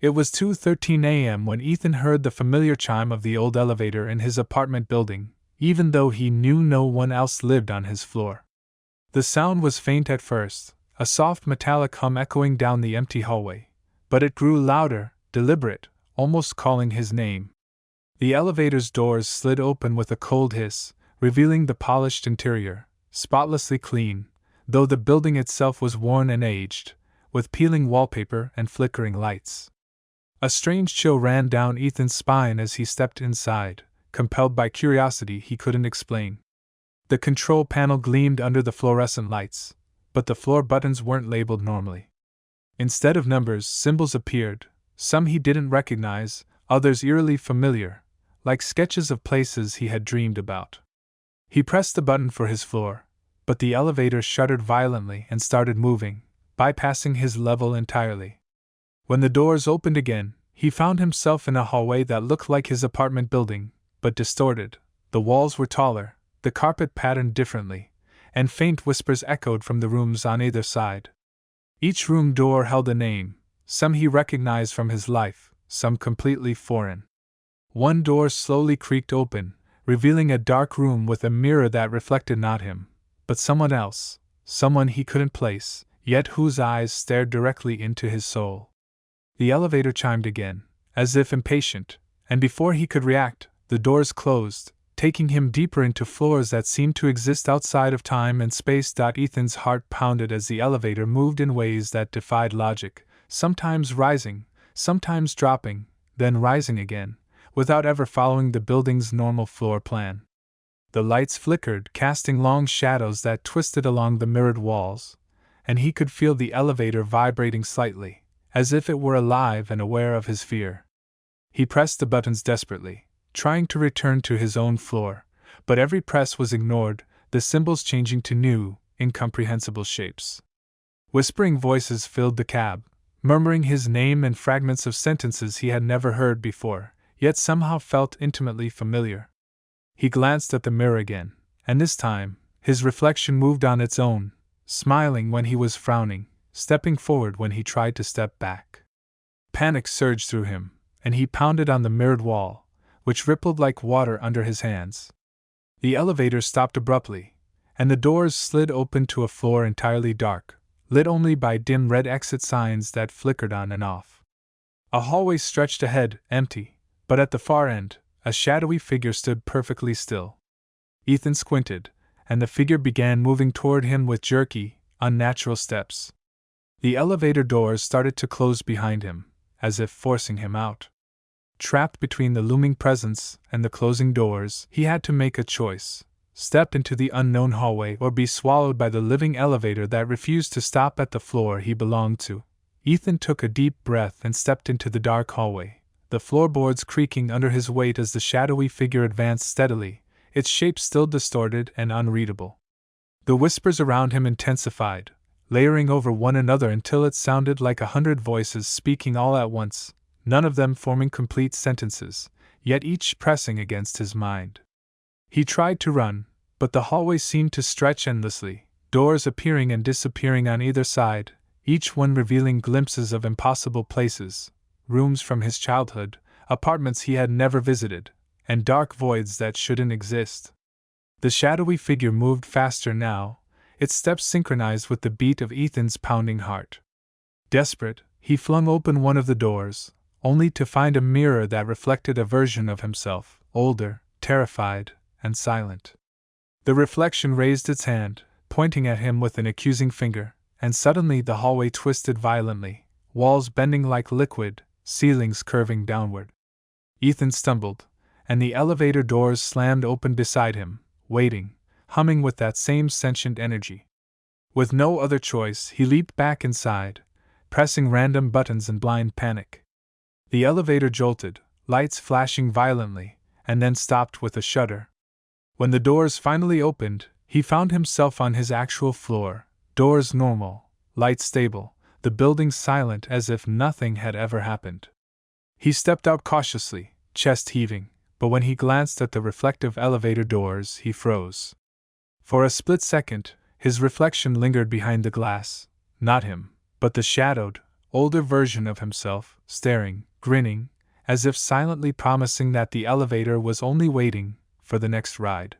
It was 2:13 a.m. when Ethan heard the familiar chime of the old elevator in his apartment building, even though he knew no one else lived on his floor. The sound was faint at first, a soft metallic hum echoing down the empty hallway, but it grew louder, deliberate, almost calling his name. The elevator's doors slid open with a cold hiss, revealing the polished interior, spotlessly clean, though the building itself was worn and aged, with peeling wallpaper and flickering lights. A strange chill ran down Ethan's spine as he stepped inside, compelled by curiosity he couldn't explain. The control panel gleamed under the fluorescent lights, but the floor buttons weren't labeled normally. Instead of numbers, symbols appeared, some he didn't recognize, others eerily familiar, like sketches of places he had dreamed about. He pressed the button for his floor, but the elevator shuddered violently and started moving, bypassing his level entirely. When the doors opened again, he found himself in a hallway that looked like his apartment building, but distorted. The walls were taller, the carpet patterned differently, and faint whispers echoed from the rooms on either side. Each room door held a name, some he recognized from his life, some completely foreign. One door slowly creaked open, revealing a dark room with a mirror that reflected not him, but someone else, someone he couldn't place, yet whose eyes stared directly into his soul. The elevator chimed again, as if impatient, and before he could react, the doors closed, taking him deeper into floors that seemed to exist outside of time and space. Ethan's heart pounded as the elevator moved in ways that defied logic, sometimes rising, sometimes dropping, then rising again, without ever following the building's normal floor plan. The lights flickered, casting long shadows that twisted along the mirrored walls, and he could feel the elevator vibrating slightly, as if it were alive and aware of his fear. He pressed the buttons desperately, trying to return to his own floor, but every press was ignored, the symbols changing to new, incomprehensible shapes. Whispering voices filled the cab, murmuring his name and fragments of sentences he had never heard before, yet somehow felt intimately familiar. He glanced at the mirror again, and this time, his reflection moved on its own, smiling when he was frowning, stepping forward when he tried to step back. Panic surged through him, and he pounded on the mirrored wall, which rippled like water under his hands. The elevator stopped abruptly, and the doors slid open to a floor entirely dark, lit only by dim red exit signs that flickered on and off. A hallway stretched ahead, empty, but at the far end, a shadowy figure stood perfectly still. Ethan squinted, and the figure began moving toward him with jerky, unnatural steps. The elevator doors started to close behind him, as if forcing him out. Trapped between the looming presence and the closing doors, he had to make a choice: step into the unknown hallway or be swallowed by the living elevator that refused to stop at the floor he belonged to. Ethan took a deep breath and stepped into the dark hallway, the floorboards creaking under his weight as the shadowy figure advanced steadily, its shape still distorted and unreadable. The whispers around him intensified, layering over one another until it sounded like 100 voices speaking all at once, none of them forming complete sentences, yet each pressing against his mind. He tried to run, but the hallway seemed to stretch endlessly, doors appearing and disappearing on either side, each one revealing glimpses of impossible places, rooms from his childhood, apartments he had never visited, and dark voids that shouldn't exist. The shadowy figure moved faster now, its steps synchronized with the beat of Ethan's pounding heart. Desperate, he flung open one of the doors, only to find a mirror that reflected a version of himself, older, terrified, and silent. The reflection raised its hand, pointing at him with an accusing finger, and suddenly the hallway twisted violently, walls bending like liquid, ceilings curving downward. Ethan stumbled, and the elevator doors slammed open beside him, waiting, humming with that same sentient energy. With no other choice, he leaped back inside, pressing random buttons in blind panic. The elevator jolted, lights flashing violently, and then stopped with a shudder. When the doors finally opened, he found himself on his actual floor, doors normal, lights stable, the building silent as if nothing had ever happened. He stepped out cautiously, chest heaving, but when he glanced at the reflective elevator doors, he froze. For a split second, his reflection lingered behind the glass, not him, but the shadowed, older version of himself, staring, grinning, as if silently promising that the elevator was only waiting for the next ride.